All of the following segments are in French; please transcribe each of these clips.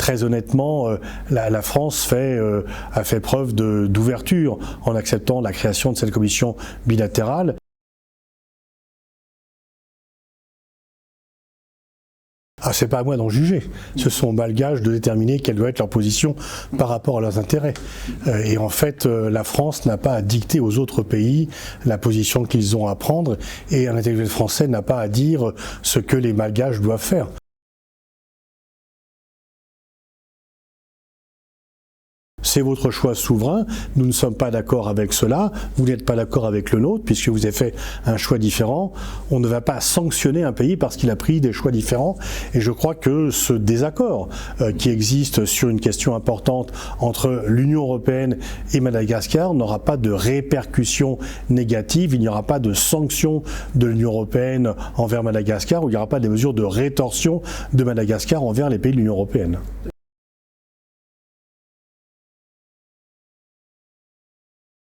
très honnêtement, la France a fait preuve d'ouverture en acceptant la création de cette commission bilatérale. Ah, c'est pas à moi d'en juger. Ce sont aux Malgaches de déterminer quelle doit être leur position par rapport à leurs intérêts. Et en fait, la France n'a pas à dicter aux autres pays la position qu'ils ont à prendre, et un intellectuel français n'a pas à dire ce que les Malgaches doivent faire. C'est votre choix souverain, nous ne sommes pas d'accord avec cela, vous n'êtes pas d'accord avec le nôtre puisque vous avez fait un choix différent. On ne va pas sanctionner un pays parce qu'il a pris des choix différents, et je crois que ce désaccord qui existe sur une question importante entre l'Union européenne et Madagascar n'aura pas de répercussions négatives, il n'y aura pas de sanctions de l'Union européenne envers Madagascar, ou il n'y aura pas des mesures de rétorsion de Madagascar envers les pays de l'Union européenne.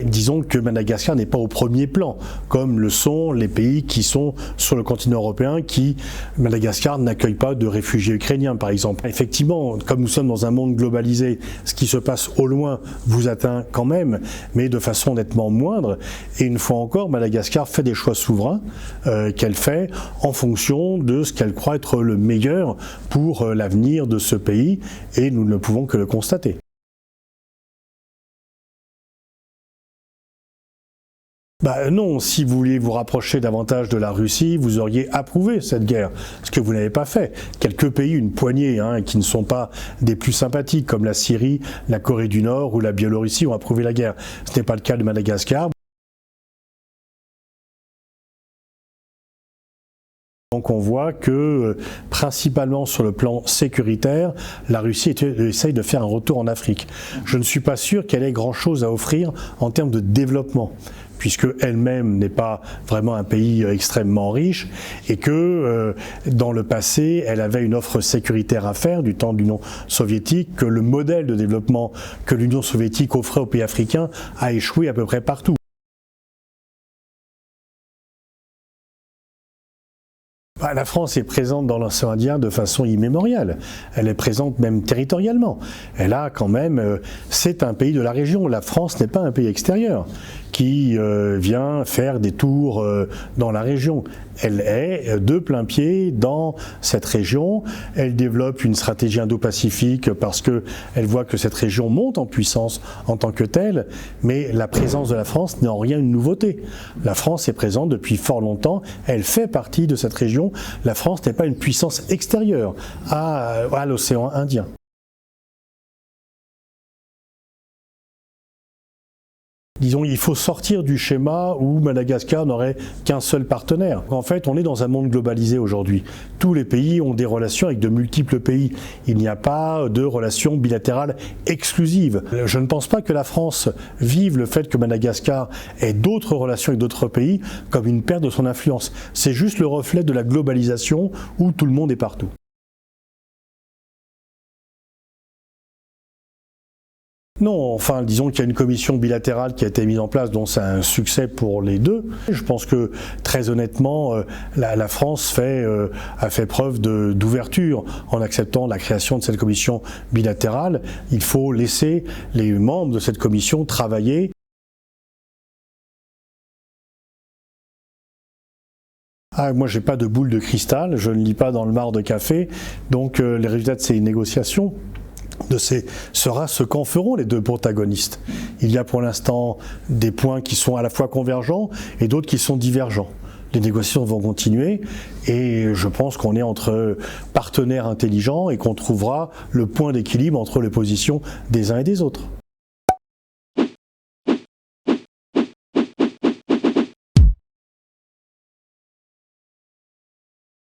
Disons que Madagascar n'est pas au premier plan, comme le sont les pays qui sont sur le continent européen, Madagascar n'accueille pas de réfugiés ukrainiens par exemple. Effectivement, comme nous sommes dans un monde globalisé, ce qui se passe au loin vous atteint quand même, mais de façon nettement moindre. Et une fois encore, Madagascar fait des choix souverains qu'elle fait en fonction de ce qu'elle croit être le meilleur pour l'avenir de ce pays, et nous ne pouvons que le constater. Non, si vous vouliez vous rapprocher davantage de la Russie, vous auriez approuvé cette guerre, ce que vous n'avez pas fait. Quelques pays, une poignée, qui ne sont pas des plus sympathiques, comme la Syrie, la Corée du Nord ou la Biélorussie, ont approuvé la guerre. Ce n'est pas le cas de Madagascar. Donc on voit que, principalement sur le plan sécuritaire, la Russie essaye de faire un retour en Afrique. Je ne suis pas sûr qu'elle ait grand-chose à offrir en termes de développement, puisque elle-même n'est pas vraiment un pays extrêmement riche, et que dans le passé, elle avait une offre sécuritaire à faire du temps de l'Union soviétique, que le modèle de développement que l'Union soviétique offrait aux pays africains a échoué à peu près partout. La France est présente dans l'océan Indien de façon immémoriale. Elle est présente même territorialement. Elle a quand même, c'est un pays de la région. La France n'est pas un pays extérieur qui vient faire des tours dans la région. Elle est de plein pied dans cette région. Elle développe une stratégie indo-pacifique parce qu'elle voit que cette région monte en puissance en tant que telle, mais la présence de la France n'est en rien une nouveauté. La France est présente depuis fort longtemps, elle fait partie de cette région. La France n'est pas une puissance extérieure à l'océan Indien. Disons, il faut sortir du schéma où Madagascar n'aurait qu'un seul partenaire. En fait, on est dans un monde globalisé aujourd'hui. Tous les pays ont des relations avec de multiples pays. Il n'y a pas de relations bilatérales exclusives. Je ne pense pas que la France vive le fait que Madagascar ait d'autres relations avec d'autres pays comme une perte de son influence. C'est juste le reflet de la globalisation où tout le monde est partout. Non, enfin, disons qu'il y a une commission bilatérale qui a été mise en place, dont c'est un succès pour les deux. Je pense que, très honnêtement, la France a fait preuve d'ouverture en acceptant la création de cette commission bilatérale. Il faut laisser les membres de cette commission travailler. Moi, j'ai pas de boule de cristal, je ne lis pas dans le marc de café, donc les résultats de ces négociations sera ce qu'en feront les deux protagonistes. Il y a pour l'instant des points qui sont à la fois convergents et d'autres qui sont divergents. Les négociations vont continuer et je pense qu'on est entre partenaires intelligents et qu'on trouvera le point d'équilibre entre les positions des uns et des autres.